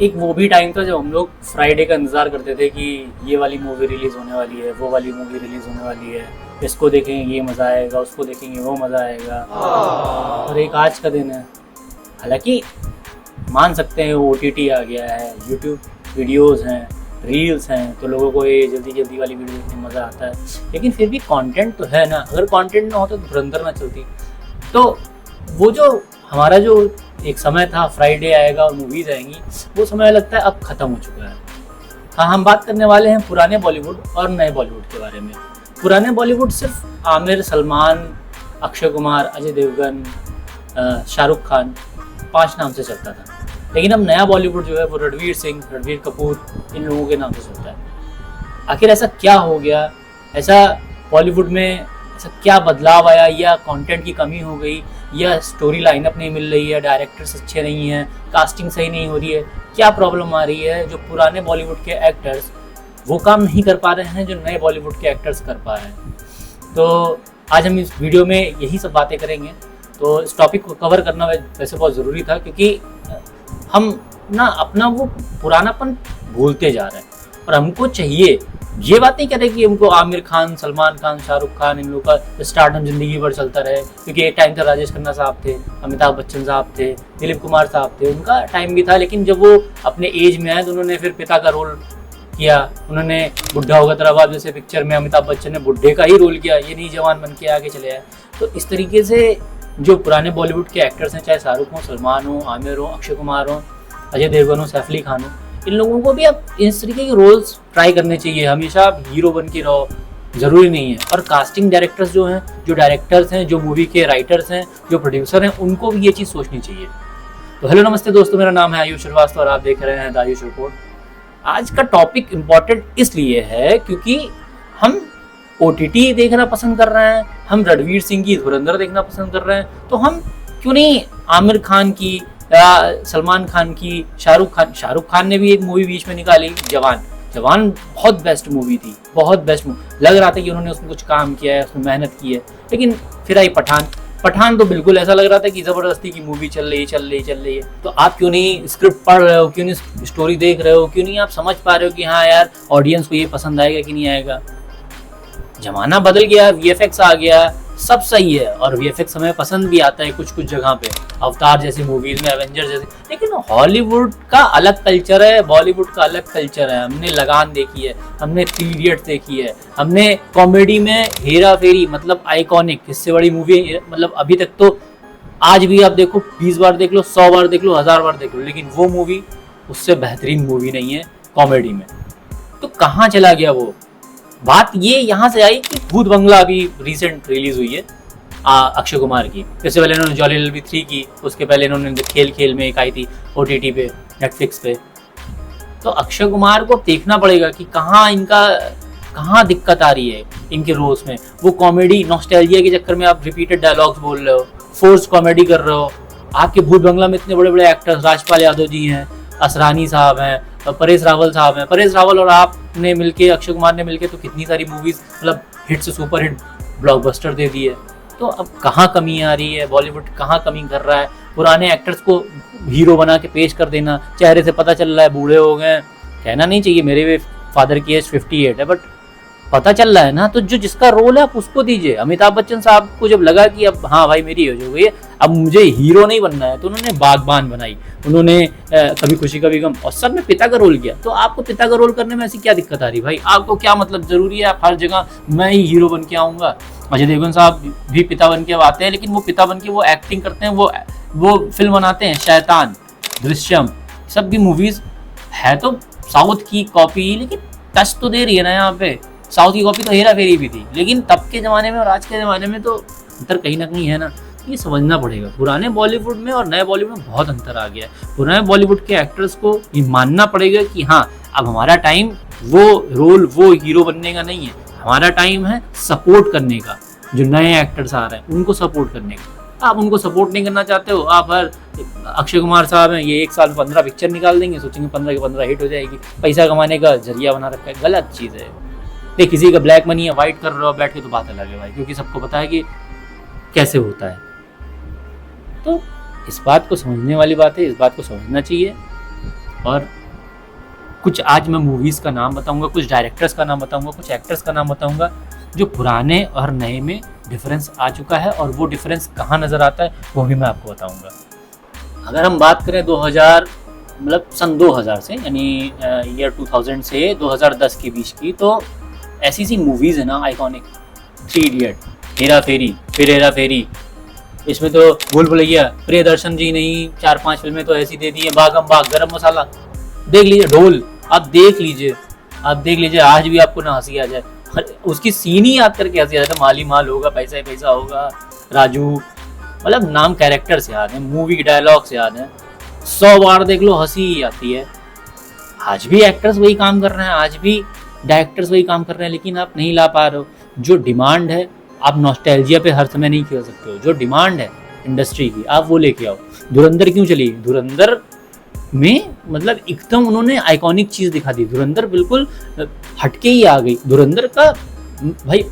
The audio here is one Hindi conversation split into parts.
एक वो भी टाइम था जब हम लोग फ्राइडे का इंतज़ार करते थे कि ये वाली मूवी रिलीज़ होने वाली है, वो वाली मूवी रिलीज़ होने वाली है, इसको देखेंगे ये मज़ा आएगा, उसको देखेंगे वो मज़ा आएगा। और एक आज का दिन है। हालांकि मान सकते हैं OTT आ गया है, यूट्यूब वीडियोस हैं, रील्स हैं, तो लोगों को ये जल्दी जल्दी वाली वीडियो देखने में मज़ा आता है। लेकिन फिर भी कंटेंट तो है ना। अगर कंटेंट ना होता तो धुरंधर ना चलती। तो वो जो हमारा जो एक समय था, फ्राइडे आएगा और मूवीज़ आएंगी, वो समय लगता है अब ख़त्म हो चुका है। हाँ, हम बात करने वाले हैं पुराने बॉलीवुड और नए बॉलीवुड के बारे में। पुराने बॉलीवुड सिर्फ आमिर, सलमान, अक्षय कुमार, अजय देवगन, शाहरुख खान 5 नाम से चलता था। लेकिन अब नया बॉलीवुड जो है वो रणवीर सिंह, रणवीर कपूर, इन लोगों के नाम से चलता है। आखिर ऐसा क्या हो गया? ऐसा बॉलीवुड में ऐसा क्या बदलाव आया, या कंटेंट की कमी हो गई, या स्टोरी लाइनअप नहीं मिल रही है, डायरेक्टर्स अच्छे नहीं हैं, कास्टिंग सही नहीं हो रही है? क्या प्रॉब्लम आ रही है जो पुराने बॉलीवुड के एक्टर्स वो काम नहीं कर पा रहे हैं जो नए बॉलीवुड के एक्टर्स कर पा रहे हैं? तो आज हम इस वीडियो में यही सब बातें करेंगे। तो इस टॉपिक को कवर करना वैसे बहुत ज़रूरी था, क्योंकि हम ना अपना वो पुरानापन भूलते जा रहे हैं। और हमको चाहिए, ये बात नहीं कह रहे कि हमको आमिर खान, सलमान खान, शाहरुख खान, इन लोगों का स्टारडम जिंदगी भर चलता रहे। क्योंकि एक टाइम था राजेश खन्ना साहब थे, अमिताभ बच्चन साहब थे, दिलीप कुमार साहब थे, उनका टाइम भी था। लेकिन जब वो अपने एज में आए तो उन्होंने फिर पिता का रोल किया। उन्होंने बुढ़ा होगा तेरा बाप जैसे पिक्चर में अमिताभ बच्चन ने बुढ़े का ही रोल किया, ये नहीं जवान बन के आगे चले आए। तो इस तरीके से जो पुराने बॉलीवुड के एक्टर्स हैं, चाहे शाहरुख हो, सलमान हो, आमिर हो, अक्षय कुमार हो, अजय देवगन हो, सैफ अली खान हो, इन लोगों को भी अब इस तरीके के रोल्स ट्राई करने चाहिए। हमेशा आप हीरो बन के रहो, ज़रूरी नहीं है। और कास्टिंग डायरेक्टर्स जो हैं, जो डायरेक्टर्स हैं, जो मूवी के राइटर्स हैं, जो प्रोड्यूसर हैं, उनको भी ये चीज़ सोचनी चाहिए। तो हेलो नमस्ते दोस्तों, मेरा नाम है आयुष श्रीवास्तव और आप देख रहे हैं द आयुष रिपोर्ट। आज का टॉपिक इम्पॉर्टेंट इसलिए है क्योंकि हम OTT देखना पसंद कर रहे हैं, हम रणवीर सिंह की धुरंधर देखना पसंद कर रहे हैं, तो हम क्यों नहीं आमिर खान की, सलमान खान की, शाहरुख खान ने भी एक मूवी बीच में निकाली, जवान बहुत बेस्ट मूवी थी, बहुत बेस्ट मूवी। लग रहा था कि उन्होंने उसमें कुछ काम किया है, उसमें मेहनत की है। लेकिन फिर आई पठान तो बिल्कुल ऐसा लग रहा था कि ज़बरदस्ती की मूवी चल रही है। तो आप क्यों नहीं स्क्रिप्ट पढ़ रहे हो, क्यों नहीं स्टोरी देख रहे हो, क्यों नहीं आप समझ पा रहे हो कि हाँ यार ऑडियंस को ये पसंद आएगा कि नहीं आएगा? जमाना बदल गया, VFX आ गया, सब सही है, और VFX हमें पसंद भी आता है कुछ जगह पे, अवतार जैसी मूवीज में, एवेंजर जैसे। लेकिन हॉलीवुड का अलग कल्चर है, बॉलीवुड का अलग कल्चर है। हमने लगान देखी है, हमने 3 इडियट्स देखी है, हमने कॉमेडी में हेरा फेरी, मतलब आइकॉनिक, इससे बड़ी मूवी मतलब अभी तक तो आज भी आप देखो 20 बार देख लो, 100 बार देख लो, 1000 बार देख लो, लेकिन वो मूवी उससे बेहतरीन मूवी नहीं है कॉमेडी में। तो कहाँ चला गया वो? बात ये यहाँ से आई कि भूत बंगला अभी रिसेंट रिलीज हुई है अक्षय कुमार की। इससे पहले इन्होंने जॉली LLB 3 की, उसके पहले इन्होंने खेल में एक आई थी OTT पे, नेटफ्लिक्स पे। तो अक्षय कुमार को देखना पड़ेगा कि कहाँ दिक्कत आ रही है इनके रोल्स में। वो कॉमेडी नॉस्टैल्जिया के चक्कर में आप रिपीटेड डायलॉग्स बोल रहे हो, फोर्स कॉमेडी कर रहे हो। आपके भूत बंगला में इतने बड़े बड़े एक्टर्स, राजपाल यादव जी हैं, असरानी साहब हैं, परेश रावल साहब हैं। परेश रावल और आपने मिलके, अक्षय कुमार ने मिलके तो कितनी सारी मूवीज, मतलब हिट से सुपर हिट, ब्लॉकबस्टर दे दी है। तो अब कहाँ कमी आ रही है? बॉलीवुड कहाँ कमी कर रहा है? पुराने एक्टर्स को हीरो बना के पेश कर देना, चेहरे से पता चल रहा है बूढ़े हो गए। कहना नहीं चाहिए, मेरे भी फादर की एज 58 है, बट पता चल रहा है ना। तो जो जिसका रोल है आप उसको दीजिए। अमिताभ बच्चन साहब को जब लगा कि अब हाँ भाई मेरी एज हो गई है, अब मुझे हीरो नहीं बनना है, तो उन्होंने बागबान बनाई, उन्होंने कभी खुशी कभी गम, और सब में पिता का रोल किया। तो आपको पिता का रोल करने में ऐसी क्या दिक्कत आ रही भाई? आपको क्या मतलब जरूरी है आप हर जगह मैं ही हीरो बन के आऊँगा? अजय देवगन साहब भी पिता बन के आते हैं, लेकिन वो पिता बन के वो एक्टिंग करते हैं, वो फिल्म बनाते हैं, शैतान, दृश्यम, सब भी मूवीज है तो साउथ की कॉपी, लेकिन टच तो दे रही है ना यहाँ पे। साउथ की कॉपी तो हेरा फेरी भी थी, लेकिन तब के ज़माने में और आज के ज़माने में तो अंतर कहीं ना कहीं है ना। ये समझना पड़ेगा। पुराने बॉलीवुड में और नए बॉलीवुड में बहुत अंतर आ गया है। पुराने बॉलीवुड के एक्टर्स को ये मानना पड़ेगा कि हाँ अब हमारा टाइम वो रोल, वो हीरो बनने का नहीं है, हमारा टाइम है सपोर्ट करने का। जो नए एक्टर्स आ रहे हैं उनको सपोर्ट करने का। आप उनको सपोर्ट नहीं करना चाहते हो, आप हर अक्षय कुमार साहब हैं, ये 1 साल में 15 पिक्चर निकाल देंगे, सोचेंगे 15 के 15 हिट हो जाएगी, पैसा कमाने का जरिया बना रखा है। गलत चीज़ है। देख, किसी का ब्लैक मनी है, वाइट कर रहे हो बैठ के, तो बात अलग है भाई, क्योंकि सबको पता है कि कैसे होता है। तो इस बात को समझने वाली बात है, इस बात को समझना चाहिए। और कुछ आज मैं मूवीज़ का नाम बताऊंगा, कुछ डायरेक्टर्स का नाम बताऊंगा, कुछ एक्टर्स का नाम बताऊंगा जो पुराने और नए में डिफरेंस आ चुका है, और वो डिफरेंस कहाँ नज़र आता है वो भी मैं आपको बताऊंगा। अगर हम बात करें 2000 मतलब सन 2000 से, यानी ईयर 2000 से 2010 के बीच की, तो ऐसी सी मूवीज़ है ना आइकॉनिक, 3 इडियट, हेरा फेरी, फिर हेरा फेरी, इसमें तो भूल भुलैया, प्रियदर्शन जी नहीं 4-5 फिल्में तो ऐसी दे दी है, भागम भाग, गरम मसाला, देख लीजिए, ढोल, आप देख लीजिए, आज भी आपको ना हंसी आ जाए, उसकी सीन ही याद करके हंसी आ जाए। माली माल होगा, पैसा ही पैसा होगा, राजू, मतलब नाम कैरेक्टर से याद है, मूवी के डायलॉग से याद है, 100 बार देख लो हंसी ही आती है। आज भी एक्टर्स वही काम कर रहे हैं, आज भी डायरेक्टर्स वही काम कर रहे हैं, लेकिन आप नहीं ला पा रहे हो। जो डिमांड है, आप नॉस्टैल्जिया पे हर समय नहीं खेल सकते हो, जो डिमांड है इंडस्ट्री की आप वो लेके आओ। धुरंधर क्यों चली? धुरंधर में मतलब एकदम उन्होंने आइकॉनिक चीज़ दिखा दी, धुरंधर बिल्कुल हटके ही आ गई। धुरंधर का भाई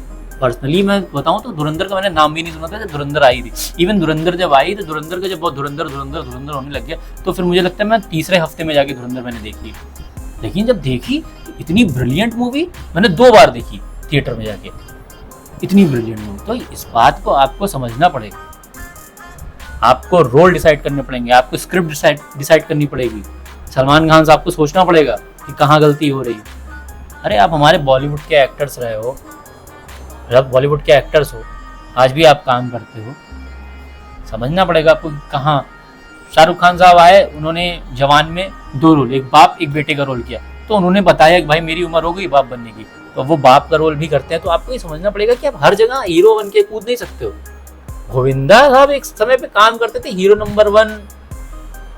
पर्सनली मैं बताऊं तो धुरंधर का मैंने नाम भी नहीं सुना था जब धुरंधर आई थी। इवन धुरंधर जब आई तो धुरंधर का जब बहुत धुरंधर होने लग गया, तो फिर मुझे लगता है मैं तीसरे हफ्ते में जाके धुरंधर मैंने देखी। लेकिन जब देखी तो इतनी ब्रिलियंट मूवी, मैंने 2 बार देखी थिएटर में जाके, इतनी ब्रिलियंट मूवी। तो इस बात को आपको समझना पड़ेगा, आपको रोल डिसाइड करने पड़ेंगे, आपको स्क्रिप्ट डिसाइड करनी पड़ेगी। सलमान खान साहब को सोचना पड़ेगा कि कहाँ गलती हो रही है। अरे आप हमारे बॉलीवुड के एक्टर्स रहे हो, जब बॉलीवुड के एक्टर्स हो, आज भी आप काम करते हो, समझना पड़ेगा आपको कहाँ। शाहरुख खान साहब आए, उन्होंने जवान में 2 रोल, एक बाप एक बेटे का रोल किया, तो उन्होंने बताया कि भाई मेरी उम्र हो गई बाप बनने की, तो वो बाप का रोल भी करते हैं। तो आपको ये समझना पड़ेगा कि आप हर जगह हीरो बन के कूद नहीं सकते हो। गोविंदा साहब एक समय पे काम करते थे हीरो नंबर 1,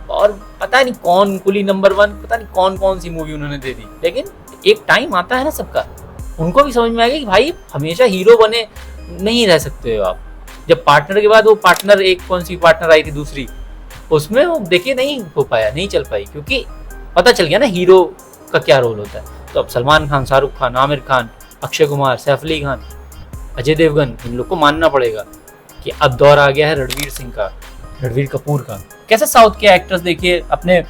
और पता नहीं कौन कुली नंबर 1, पता नहीं कौन कौन सी मूवी उन्होंने दे दी। लेकिन एक टाइम आता है ना सबका, उनको भी समझ में आएगा कि भाई हमेशा हीरो बने नहीं रह सकते हो आप। जब पार्टनर के बाद वो पार्टनर, एक कौन सी पार्टनर आई थी दूसरी, उसमें वो देखिए नहीं हो पाया, नहीं चल पाई, क्योंकि पता चल गया ना हीरो का क्या रोल होता है। तो अब सलमान खान, शाहरुख खान, आमिर खान, अक्षय कुमार, सैफ अली खान, अजय देवगन, इन लोग को मानना पड़ेगा कि अब दौर आ गया है रणवीर सिंह का, रणवीर कपूर का। कैसे साउथ के एक्टर्स देखिए अपने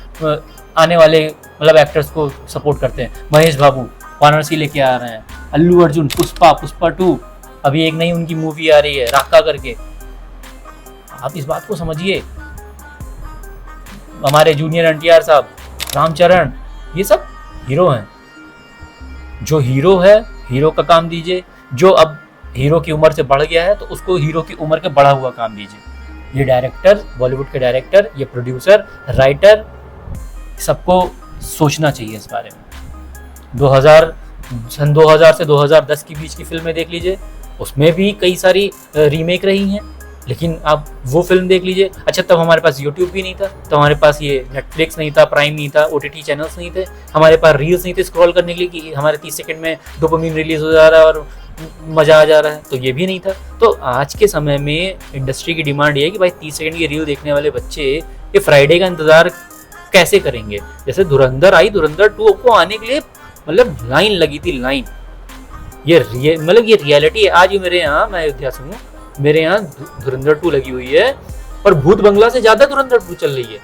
आने वाले मतलब एक्टर्स को सपोर्ट करते हैं। महेश बाबू वाराणसी लेके आ रहे हैं, अल्लू अर्जुन पुष्पा 2, अभी एक नई उनकी मूवी आ रही है राका करके। आप इस बात को समझिए, हमारे जूनियर एनटीआर साहब, रामचरण, ये सब हीरो हैं। जो हीरो है, हीरो का काम दीजिए। जो अब हीरो की उम्र से बढ़ गया है तो उसको हीरो की उम्र के बढ़ा हुआ काम दीजिए। ये डायरेक्टर, बॉलीवुड के डायरेक्टर, ये प्रोड्यूसर, राइटर, सबको सोचना चाहिए इस बारे में। सन 2000 से 2010 के बीच की फिल्में देख लीजिए, उसमें भी कई सारी रीमेक रही हैं, लेकिन आप वो फिल्म देख लीजिए। अच्छा, तब हमारे पास यूट्यूब भी नहीं था, तब हमारे पास ये नेटफ्लिक्स नहीं था, प्राइम नहीं था, OTT चैनल्स नहीं थे, हमारे पास रील्स नहीं थे स्क्रॉल करने के लिए कि हमारे 30 सेकंड में डोपामिन रिलीज हो जा रहा है और मज़ा आ जा रहा है, तो ये भी नहीं था। तो आज के समय में इंडस्ट्री की डिमांड ये है कि भाई 30 सेकंड की रील देखने वाले बच्चे ये फ्राइडे का इंतज़ार कैसे करेंगे। जैसे धुरंधर आई, धुरंधर 2 को आने के लिए मतलब लाइन लगी थी, लाइन। ये रियलिटी है। आज ही मेरे यहाँ, मैं अयोध्या से हूँ, मेरे यहाँ धुरंधर 2 लगी हुई है, और भूत बंगला से ज्यादा धुरंधर 2 चल रही है,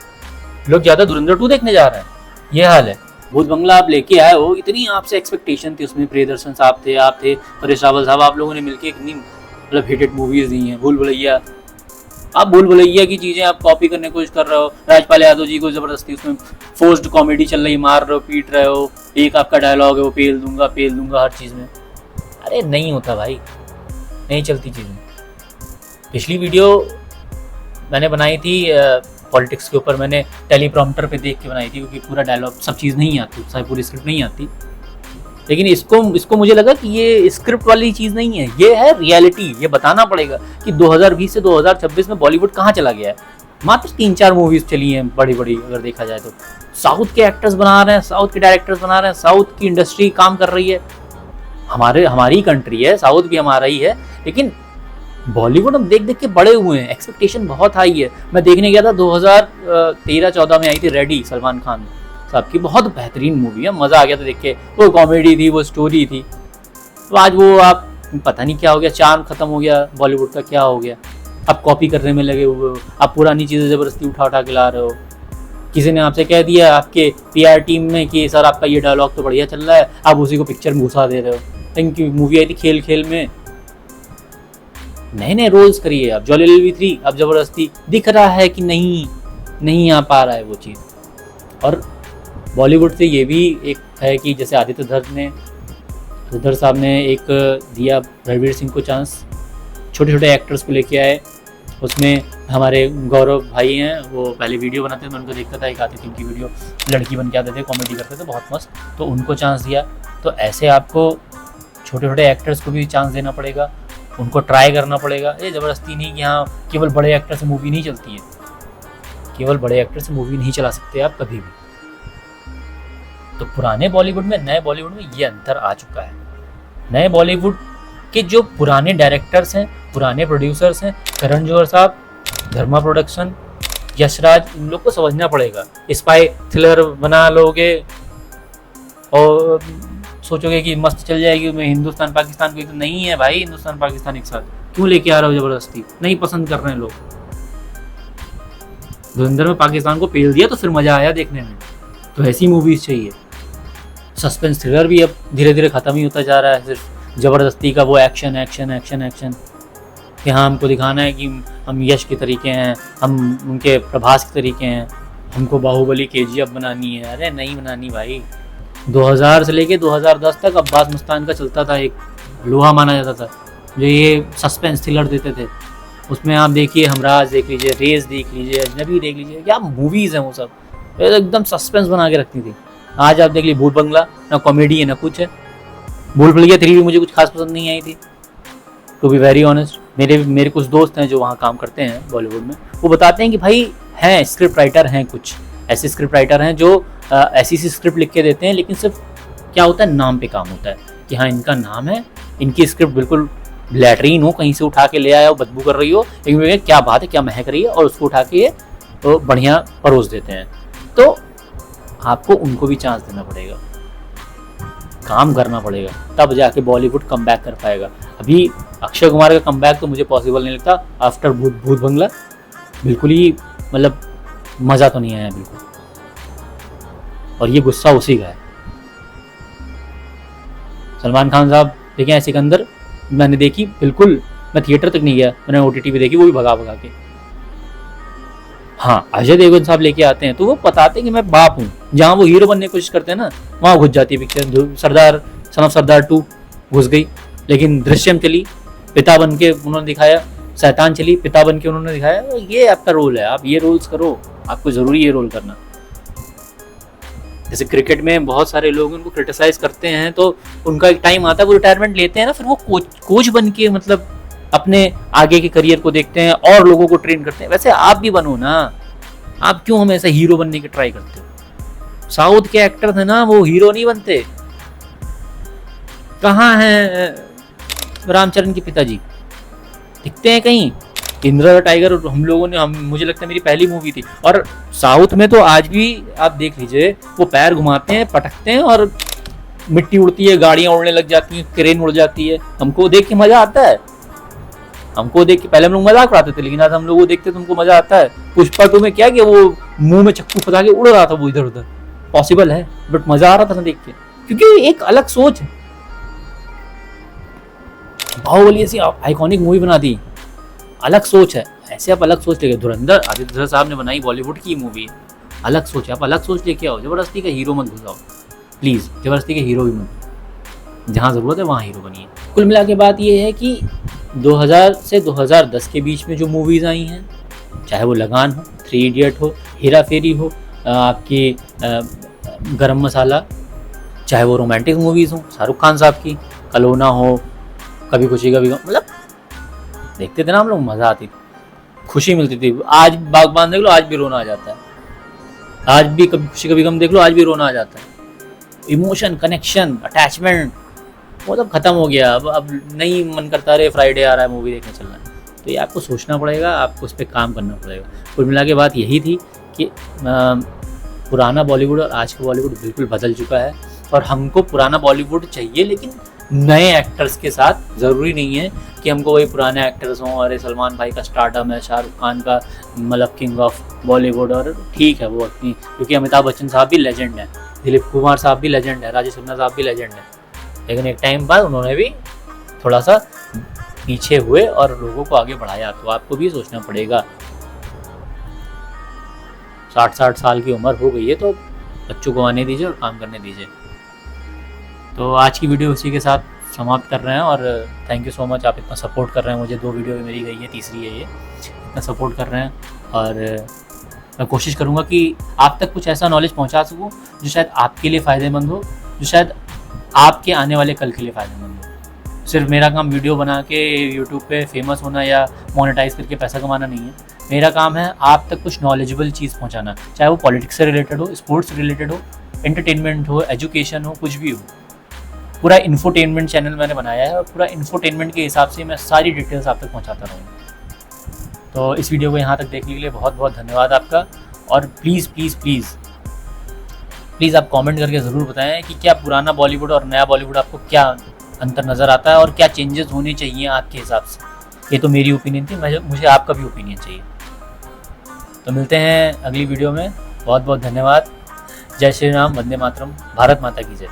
लोग ज्यादा धुरंधर 2 देखने जा रहे हैं। ये हाल है। भूत बंगला आप लेके आए हो, इतनी आपसे एक्सपेक्टेशन थी, उसमें प्रियदर्शन साहब थे, आप थे, परेश रावल साहब, आप लोगों ने मिलकर इतनी मतलब हिटेड मूवीज दी हैं। भूल भुलैया, आप भूल भुलैया की चीजें आप कॉपी करने की कोशिश कर रहे हो। राजपाल यादव जी को जबरदस्ती उसमें फोर्स्ड कॉमेडी चल रही, मार रहे हो, पीट रहे हो, एक आपका डायलॉग है वो पेल दूंगा हर चीज में। अरे नहीं होता भाई, नहीं चलती चीजें। पिछली वीडियो मैंने बनाई थी पॉलिटिक्स के ऊपर, मैंने टेलीप्रॉम्प्टर पे देख के बनाई थी, क्योंकि पूरा डायलॉग सब चीज़ नहीं आती, सारी पूरी स्क्रिप्ट नहीं आती। लेकिन इसको मुझे लगा कि ये स्क्रिप्ट वाली चीज़ नहीं है, ये है रियलिटी। ये बताना पड़ेगा कि 2020 से 2026 में बॉलीवुड कहाँ चला गया है। मात्र 3-4 मूवीज़ चली हैं बड़ी बड़ी, अगर देखा जाए तो। साउथ के एक्टर्स बना रहे हैं, साउथ के डायरेक्टर्स बना रहे हैं, साउथ की इंडस्ट्री काम कर रही है। हमारी कंट्री है, साउथ भी हमारा ही है, लेकिन बॉलीवुड हम देख देख के बड़े हुए हैं, एक्सपेक्टेशन बहुत हाई है। मैं देखने गया था 2013-14 में आई थी रेडी, सलमान खान साहब की, बहुत बेहतरीन मूवी है, मज़ा आ गया था देख के। वो कॉमेडी थी, वो स्टोरी थी। तो आज वो आप पता नहीं क्या हो गया, चार्म खत्म हो गया बॉलीवुड का, क्या हो गया। आप कॉपी करने में लगे हुए हो, आप पुरानी चीज़ें ज़बरदस्ती उठा के ला रहे हो। किसी ने आपसे कह दिया आपके पीआर टीम में कि सर आपका ये डायलॉग तो बढ़िया चल रहा है, आप उसी को पिक्चर में घुसा दे रहे हो। इनकी मूवी आई थी खेल खेल में, नए नए रोल्स करिए आप। जॉली LLB 3 अब जबरदस्ती दिख रहा है कि नहीं आ पा रहा है वो चीज़। और बॉलीवुड से ये भी एक है कि जैसे आदित्य धर साहब ने एक दिया रणवीर सिंह को चांस, छोटे छोटे एक्टर्स को लेके आए। उसमें हमारे गौरव भाई हैं, वो पहले वीडियो बनाते थे, मैं उनको देखता था, एक आती थी उनकी वीडियो, लड़की बन के आते थे, कॉमेडी करते थे, बहुत मस्त, तो उनको चांस दिया। तो ऐसे आपको छोटे छोटे एक्टर्स को भी चांस देना पड़ेगा, उनको ट्राई करना पड़ेगा। ये ज़बरदस्ती नहीं कि हाँ केवल बड़े एक्टर से मूवी नहीं चलती है, केवल बड़े एक्टर से मूवी नहीं चला सकते आप कभी भी। तो पुराने बॉलीवुड में नए बॉलीवुड में ये अंतर आ चुका है। नए बॉलीवुड के जो पुराने डायरेक्टर्स हैं, पुराने प्रोड्यूसर्स हैं, करण जौहर साहब, धर्मा प्रोडक्शन, यशराज, इन लोग को समझना पड़ेगा। स्पाई थ्रिलर बना लोगे और सोचोगे कि मस्त चल जाएगी, मैं हिंदुस्तान पाकिस्तान को, तो नहीं है भाई, हिंदुस्तान पाकिस्तान एक साथ क्यों लेके आ रहे हो जबरदस्ती? नहीं पसंद कर रहे हैं लोग। धुरंधर में पाकिस्तान को पेल दिया तो फिर मजा आया देखने में। तो ऐसी मूवीज चाहिए। सस्पेंस थ्रिलर भी अब धीरे धीरे खत्म ही होता जा रहा है, सिर्फ जबरदस्ती का वो एक्शन एक्शन एक्शन एक्शन कि हाँ हमको दिखाना है कि हम यश के तरीके हैं, हम उनके प्रभास के तरीके हैं, हमको बाहुबली KGF बनानी है। अरे नहीं बनानी भाई। 2000 से लेके 2010 तक अब्बास मस्तान का चलता था, एक लोहा माना जाता था, जो ये सस्पेंस थ्रिलर देते थे। उसमें आप देखिए हमराज देख लीजिए, रेस देख लीजिए, अजनबी देख लीजिए, क्या मूवीज़ हैं वो सब, एकदम सस्पेंस बना के रखती थी। आज आप देख लीजिए भूल बंगला, ना कॉमेडी है ना कुछ है। भूल भुलैया 3 भी मुझे कुछ खास पसंद नहीं आई थी, टू बी वेरी ऑनेस्ट। मेरे कुछ दोस्त हैं जो वहाँ काम करते हैं बॉलीवुड में, वो बताते हैं कि भाई हैं स्क्रिप्ट राइटर हैं, कुछ ऐसे स्क्रिप्ट राइटर हैं जो ऐसी सी स्क्रिप्ट लिख के देते हैं, लेकिन सिर्फ क्या होता है, नाम पे काम होता है कि हाँ इनका नाम है, इनकी स्क्रिप्ट बिल्कुल लैटरीन हो, कहीं से उठा के ले आया हो, बदबू कर रही हो, लेकिन क्या बात है, क्या महक रही है, और उसको उठा के तो बढ़िया परोस देते हैं। तो आपको उनको भी चांस देना पड़ेगा, काम करना पड़ेगा, तब जाके बॉलीवुड कम बैक कर पाएगा। अभी अक्षय कुमार का कम बैक तो मुझे पॉसिबल नहीं लगता आफ्टर भूत बंगला। बिल्कुल ही मतलब मज़ा तो नहीं आया बिल्कुल, और ये गुस्सा उसी का है। सलमान खान साहब देखें सिकंदर, मैंने देखी, बिल्कुल मैं थिएटर तक नहीं गया, मैंने OTT पे देखी, वो भी भगा के। हाँ अजय देवगन साहब लेके आते हैं तो वो बताते हैं कि मैं बाप हूँ, जहाँ वो हीरो बनने की कोशिश करते हैं ना वहाँ घुस जाती है पिक्चर। सरदार सन ऑफ सरदार 2 घुस गई, लेकिन दृश्यम चली, पिता बन के उन्होंने दिखाया, शैतान चली, पिता बन के उन्होंने दिखाया। ये आपका रोल है, आप ये रोल्स करो, आपको ज़रूरी ये रोल करना। जैसे क्रिकेट में बहुत सारे लोग उनको क्रिटिसाइज करते हैं, तो उनका एक टाइम आता है वो रिटायरमेंट लेते हैं ना, फिर वो कोच बन के मतलब अपने आगे के करियर को देखते हैं और लोगों को ट्रेन करते हैं। वैसे आप भी बनो ना, आप क्यों हमेशा हीरो बनने की ट्राई करते हो? साउथ के एक्टर थे ना, वो हीरो नहीं बनते। कहाँ हैं रामचरण के पिताजी, दिखते हैं कहीं? इंद्रा द टाइगर हम लोगों ने मुझे लगता है मेरी पहली मूवी थी। और साउथ में तो आज भी आप देख लीजिए, वो पैर घुमाते हैं, पटकते हैं और मिट्टी उड़ती है, गाड़ियाँ उड़ने लग जाती हैं, क्रेन उड़ जाती है। हमको देख के मजा आता है, हमको देख के पहले हम लोग मजाक उड़ाते थे, लेकिन आज हम लोग वो देखते तो हमको मजा आता है। पुष्पा 2 में क्या कि वो मुंह में चक्कू फंसा के उड़ रहा था वो इधर उधर, पॉसिबल है, बट मजा आ रहा था ना देख के, क्योंकि एक अलग सोच है। बाहुबली ऐसी आइकॉनिक मूवी बना दी, अलग सोच है। ऐसे आप अलग सोच लेके, धुरंधर आदित्य धर साहब ने बनाई, बॉलीवुड की मूवी, अलग सोच है, आप अलग सोच लेके आओ। जबरदस्ती का हीरो मत घुसाओ प्लीज़, जबरदस्ती के हीरो भी मत, जहाँ ज़रूरत है वहाँ हीरो बनिए। कुल मिला के बात ये है कि 2000 से 2010 के बीच में जो मूवीज़ आई हैं, चाहे वो लगान हो, 3 इडियट हो, हेरा फेरी हो, आपकी गरम मसाला, चाहे वो रोमांटिक मूवीज़ हो शाहरुख खान साहब की, कलोना हो, कभी खुशी कभी गम, मतलब देखते थे ना हम लोग, मज़ा आती थी, खुशी मिलती थी। आज बागबान देख लो, आज भी रोना आ जाता है। आज भी कभी खुशी कभी गम देख लो, आज भी रोना आ जाता है। इमोशन, कनेक्शन, अटैचमेंट वो सब खत्म हो गया। अब नहीं मन करता, रे फ्राइडे आ रहा है मूवी देखने चलना है। तो ये आपको सोचना पड़ेगा, आपको उस पर काम करना पड़ेगा। कुल मिला के बात यही थी कि पुराना बॉलीवुड और आज का बॉलीवुड बिल्कुल बदल चुका है, और हमको पुराना बॉलीवुड चाहिए, लेकिन नए एक्टर्स के साथ। ज़रूरी नहीं है कि हमको वही पुराने एक्टर्स हों। अरे सलमान भाई का स्टारडम है, शाहरुख खान का मतलब किंग ऑफ बॉलीवुड, और ठीक है वो अपनी, क्योंकि अमिताभ बच्चन साहब भी लेजेंड है, दिलीप कुमार साहब भी लेजेंड है, राजेश खन्ना साहब भी लेजेंड है, लेकिन एक टाइम बाद उन्होंने भी थोड़ा सा पीछे हुए और लोगों को आगे बढ़ाया। तो आपको भी सोचना पड़ेगा, 60 साल की उम्र हो गई है तो बच्चों को आने दीजिए और काम करने दीजिए। तो आज की वीडियो उसी के साथ समाप्त कर रहे हैं, और थैंक यू सो मच, आप इतना सपोर्ट कर रहे हैं मुझे। 2 वीडियो मेरी गई है, तीसरी है ये, इतना सपोर्ट कर रहे हैं। और मैं कोशिश करूँगा कि आप तक कुछ ऐसा नॉलेज पहुँचा सकूँ जो शायद आपके लिए फ़ायदेमंद हो, जो शायद आपके आने वाले कल के लिए फ़ायदेमंद हो। सिर्फ मेरा काम वीडियो बना के यूट्यूब पे फेमस होना या मोनेटाइज करके पैसा कमाना नहीं है। मेरा काम है आप तक कुछ नॉलेजेबल चीज़ पहुँचाना, चाहे वो पॉलिटिक्स से रिलेटेड हो, स्पोर्ट्स से रिलेटेड हो, एंटरटेनमेंट हो, एजुकेशन हो, कुछ भी हो। पूरा इन्फोटेनमेंट चैनल मैंने बनाया है और पूरा इन्फोटेनमेंट के हिसाब से मैं सारी डिटेल्स आप तक पहुंचाता रहूँगा। तो इस वीडियो को यहाँ तक देखने के लिए बहुत बहुत धन्यवाद आपका। और प्लीज़ प्लीज़ प्लीज़ प्लीज़ आप कमेंट करके ज़रूर बताएं कि क्या पुराना बॉलीवुड और नया बॉलीवुड आपको क्या अंतर नज़र आता है और क्या चेंजेस होने चाहिए आपके हिसाब से। ये तो मेरी ओपिनियन थी, मुझे आपका भी ओपिनियन चाहिए। तो मिलते हैं अगली वीडियो में। बहुत बहुत धन्यवाद। जय श्री राम, वंदे मातरम, भारत माता की जय।